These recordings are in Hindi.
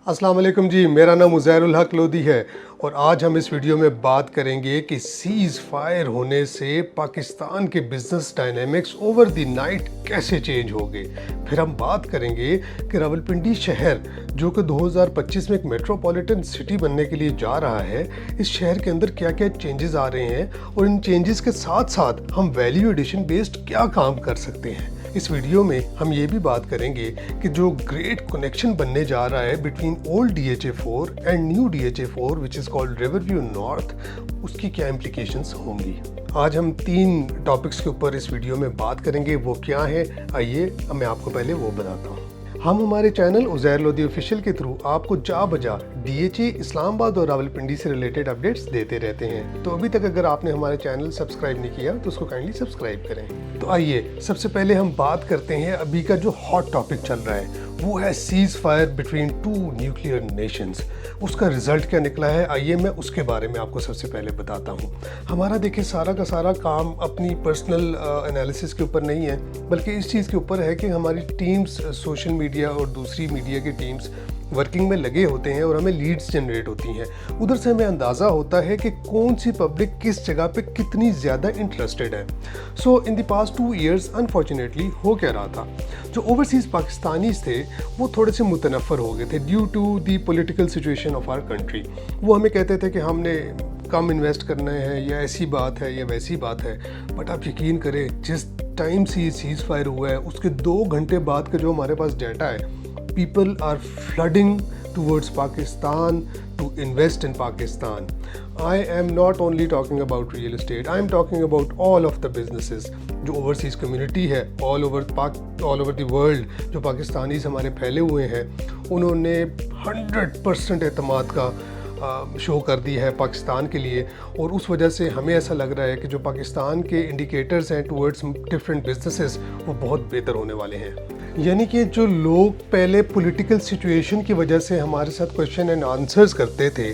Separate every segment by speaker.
Speaker 1: अस्सलाम वालेकुम जी, मेरा नाम उज़ैरुल हक लोधी है और आज हम इस वीडियो में बात करेंगे कि सीज़ फायर होने से पाकिस्तान के business dynamics over the night कैसे चेंज हो गए। फिर हम बात करेंगे कि रावलपिंडी शहर जो कि 2025 में एक मेट्रोपॉलिटन सिटी बनने के लिए जा रहा है, इस शहर के अंदर क्या क्या चेंजेस आ रहे हैं और इन चेंजेस के साथ साथ हम वैल्यू एडिशन बेस्ड क्या काम कर सकते हैं। इस वीडियो में हम ये भी बात करेंगे कि जो ग्रेट कनेक्शन बनने जा रहा है between old DHA4 and new DHA4 which is called Riverview north, उसकी क्या इम्प्लीकेशंस होंगी। आज हम 3 टॉपिक्स के ऊपर इस वीडियो में बात करेंगे। वो क्या है, आइए मैं आपको पहले वो बताता हूँ। हम हमारे चैनल उज़ैर लोधी ऑफिशियल के थ्रू आपको जा बजा DHA इस्लामाबाद और रावलपिंडी से रिलेटेड अपडेट्स देते रहते हैं। तो अभी तक अगर आपने हमारे चैनल सब्सक्राइब नहीं किया तो उसको काइंडली सब्सक्राइब करें। तो आइए सबसे पहले हम बात करते हैं अभी का जो हॉट टॉपिक चल रहा है, वो है cease fire between 2 nuclear Nations. उसका रिजल्ट क्या निकला है, आइए मैं उसके बारे में आपको सबसे पहले बताता हूँ। हमारा देखिए सारा का सारा काम अपनी पर्सनल एनालिसिस के ऊपर नहीं है, बल्कि इस चीज़ के ऊपर है कि हमारी टीम्स सोशल मीडिया और दूसरी मीडिया की टीम्स वर्किंग में लगे होते हैं और हमें लीड्स जनरेट होती हैं। उधर से हमें अंदाज़ा होता है कि कौन सी पब्लिक किस जगह पे कितनी ज़्यादा इंटरेस्टेड है। So in the past 2 years unfortunately हो क्या रहा था, जो ओवरसीज़ पाकिस्तानीज़ थे वो थोड़े से मुतनफ़र हो गए थे due to the political situation of our country. वो हमें कहते थे कि हमने कम इन्वेस्ट करना है, या ऐसी बात है या वैसी बात है। बट आप यकीन करें, जिस टाइम से ये सीज़ फायर हुआ है उसके 2 घंटे बाद का जो हमारे पास डाटा है, people are flooding towards Pakistan to invest in Pakistan. I am not only talking about real estate, I am talking about all of the businesses. जो ओवरसीज़ कम्युनिटी है all over the world, जो पाकिस्तानीज़ हमारे फैले हुए हैं, उन्होंने 100% एतमाद का शो कर दी है पाकिस्तान के लिए। और उस वजह से हमें ऐसा लग रहा है कि जो पाकिस्तान के इंडिकेटर्स हैं टुवर्ड्स डिफरेंट बिजनेसेस, वो बहुत बेहतर होने वाले हैं। यानी कि जो लोग पहले पॉलिटिकल सिचुएशन की वजह से हमारे साथ क्वेश्चन एंड आंसर्स करते थे,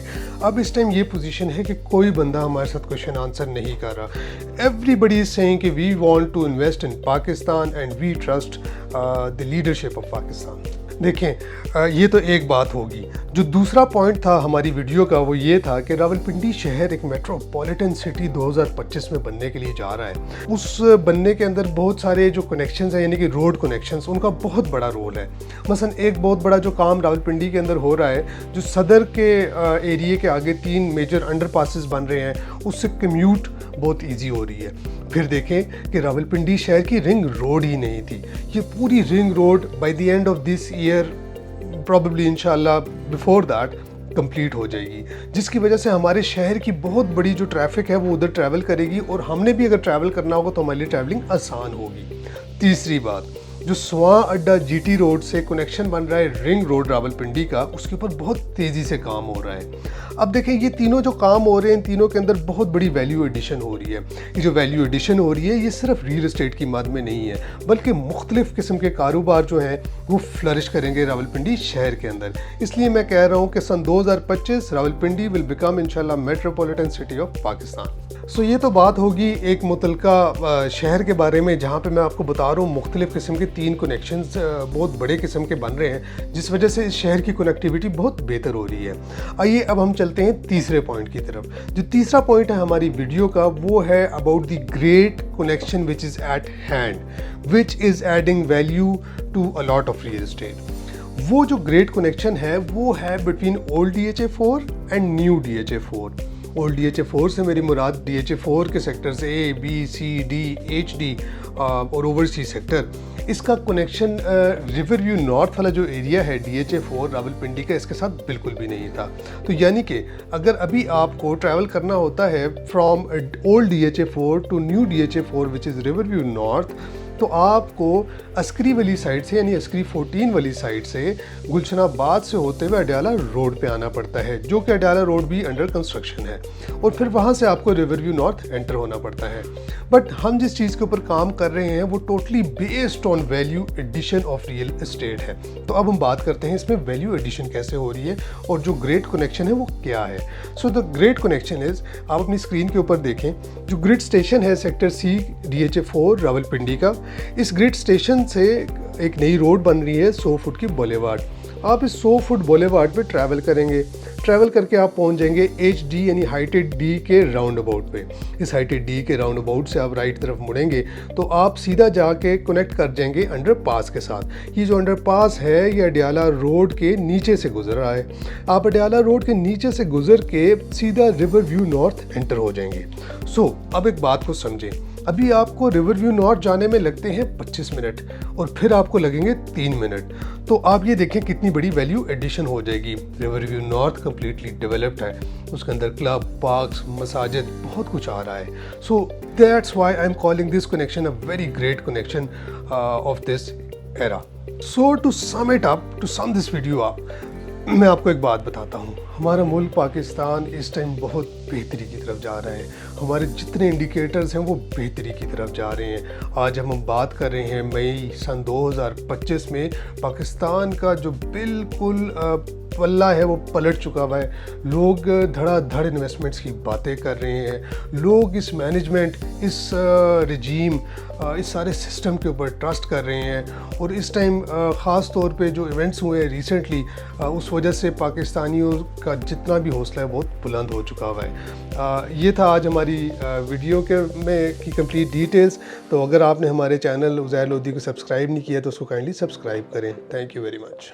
Speaker 1: अब इस टाइम ये पोजीशन है कि कोई बंदा हमारे साथ क्वेश्चन आंसर नहीं कर रहा। एवरीबडी इज सेइंग कि we want to invest in Pakistan and we trust the leadership of Pakistan. देखें, ये तो एक बात होगी। जो दूसरा पॉइंट था हमारी वीडियो का, वो ये था कि रावलपिंडी शहर एक मेट्रोपॉलिटन सिटी 2025 में बनने के लिए जा रहा है। उस बनने के अंदर बहुत सारे जो कनेक्शंस हैं, यानी कि रोड कनेक्शंस, उनका बहुत बड़ा रोल है। मसलन एक बहुत बड़ा जो काम रावलपिंडी के अंदर हो रहा है, जो सदर के एरिए के आगे 3 मेजर अंडरपासेस बन रहे हैं, उससे कम्यूट बहुत ईजी हो रही है। फिर देखें कि रावलपिंडी शहर की रिंग रोड ही नहीं थी, ये पूरी ring road by the end of this year, probably इंशाल्लाह बिफोर दैट, कंप्लीट हो जाएगी, जिसकी वजह से हमारे शहर की बहुत बड़ी जो ट्रैफिक है वो उधर ट्रैवल करेगी और हमने भी अगर ट्रैवल करना होगा तो हमारे लिए ट्रैवलिंग आसान होगी। तीसरी बात, जो स्वां अड्डा GT रोड से कनेक्शन बन रहा है रिंग रोड रावलपिंडी का, उसके ऊपर बहुत तेज़ी से काम हो रहा है। अब देखें, ये तीनों जो काम हो रहे हैं, इन तीनों के अंदर बहुत बड़ी वैल्यू एडिशन हो रही है। ये जो वैल्यू एडिशन हो रही है, ये सिर्फ रियल एस्टेट की मद में नहीं है, बल्कि मुख्तलिफ किस्म के कारोबार जो हैं वो फ्लरिश करेंगे रावलपिंडी शहर के अंदर। इसलिए मैं कह रहा हूँ कि सन 2025 रावलपिंडी विल बिकम इंशाल्लाह मेट्रोपॉलिटन सिटी ऑफ पाकिस्तान। सो ये तो बात होगी एक मुतलका शहर के बारे में, जहाँ पे मैं आपको बता रहा हूँ मुख्तलिफ किस्म के 3 कनेक्शंस बहुत बड़े किस्म के बन रहे हैं, जिस वजह से इस शहर की कनेक्टिविटी बहुत बेहतर हो रही है। आइए अब हम चलते हैं तीसरे पॉइंट की तरफ। जो तीसरा पॉइंट है हमारी वीडियो का, वो है about the great connection which is at hand, which is adding value to a lot of real estate. वो जो ग्रेट कनेक्शन है वो है between old DHA4 and new DHA4। Old DHA4 से मेरी मुराद DHA4 के sectors A, B, C, D, HD और ओवरसीज सेक्टर। इसका कनेक्शन रिवरव्यू नॉर्थ वाला जो एरिया है DHA4 रावलपिंडी का, इसके साथ बिल्कुल भी नहीं था। तो यानी कि अगर अभी आपको ट्रैवल करना होता है from old DHA4 to new DHA4 which is river view north, तो आपको अस्करी वाली साइड से, यानी अस्करी 14 वाली साइड से गुलशनाबाद से होते हुए अडयाला रोड पे आना पड़ता है, जो कि अडयाला रोड भी अंडर कंस्ट्रक्शन है, और फिर वहाँ से आपको रिवरव्यू नॉर्थ एंटर होना पड़ता है। बट हम जिस चीज़ के ऊपर काम कर रहे हैं वो totally based on value addition of real estate है। तो अब हम बात करते हैं इसमें वैल्यू एडिशन कैसे हो रही है और जो ग्रेट कनेक्शन है वो क्या है। So the great connection is, आप अपनी स्क्रीन के ऊपर देखें, जो ग्रिड स्टेशन है सेक्टर C DHA4 रावलपिंडी का, इस ग्रिड स्टेशन से एक नई रोड बन रही है 100 फुट की बुलेवार्ड। आप इस 100 फुट बुलेवार्ड पे ट्रैवल करेंगे। ट्रैवल करके आप पहुंच जाएंगे HD यानी हाइटेड डी के राउंड अबाउट पे। इस हाइटेड डी के राउंड अबाउट से आप राइट तरफ मुड़ेंगे तो आप सीधा जाके कनेक्ट कर जाएंगे अंडर पास के साथ। ये जो अंडर पास है ये अडयाला रोड के नीचे से गुजर रहा है। आप अडयाला रोड के नीचे से गुजर के सीधा रिवर व्यू नॉर्थ एंटर हो जाएंगे। अब एक बात को समझें, अभी आपको रिवर व्यू नॉर्थ जाने में लगते हैं 25 मिनट और फिर आपको लगेंगे 3 मिनट। तो आप ये देखें कितनी बड़ी वैल्यू एडिशन हो जाएगी। River view north completely developed है, उसके अंदर क्लब, पार्क्स, मसाजिद, बहुत कुछ आ रहा है। So that's why I am calling this connection a very great connection of this era. So to sum it up, to sum this video up, मैं आपको एक बात बताता हूँ। हमारा मुल्क पाकिस्तान इस टाइम बहुत बेहतरी की तरफ जा रहा है। हमारे जितने इंडिकेटर्स हैं वो बेहतरी की तरफ जा रहे हैं। आज हम बात कर रहे हैं मई सन 2025 में पाकिस्तान का जो बिल्कुल पल्ला है वो पलट चुका हुआ है। लोग धड़ाधड़ इन्वेस्टमेंट्स की बातें कर रहे हैं। लोग इस मैनेजमेंट, इस रिजीम, इस सारे सिस्टम के ऊपर ट्रस्ट कर रहे हैं। और इस टाइम ख़ास तौर पे जो इवेंट्स हुए हैं रिसेंटली, उस वजह से पाकिस्तानियों का जितना भी हौसला है बहुत बुलंद हो चुका हुआ है। ये था आज हमारी वीडियो की कंप्लीट डिटेल्स। तो अगर आपने हमारे चैनल उज़ैर लोधी को सब्सक्राइब नहीं किया तो उसको काइंडली सब्सक्राइब करें। Thank you very much.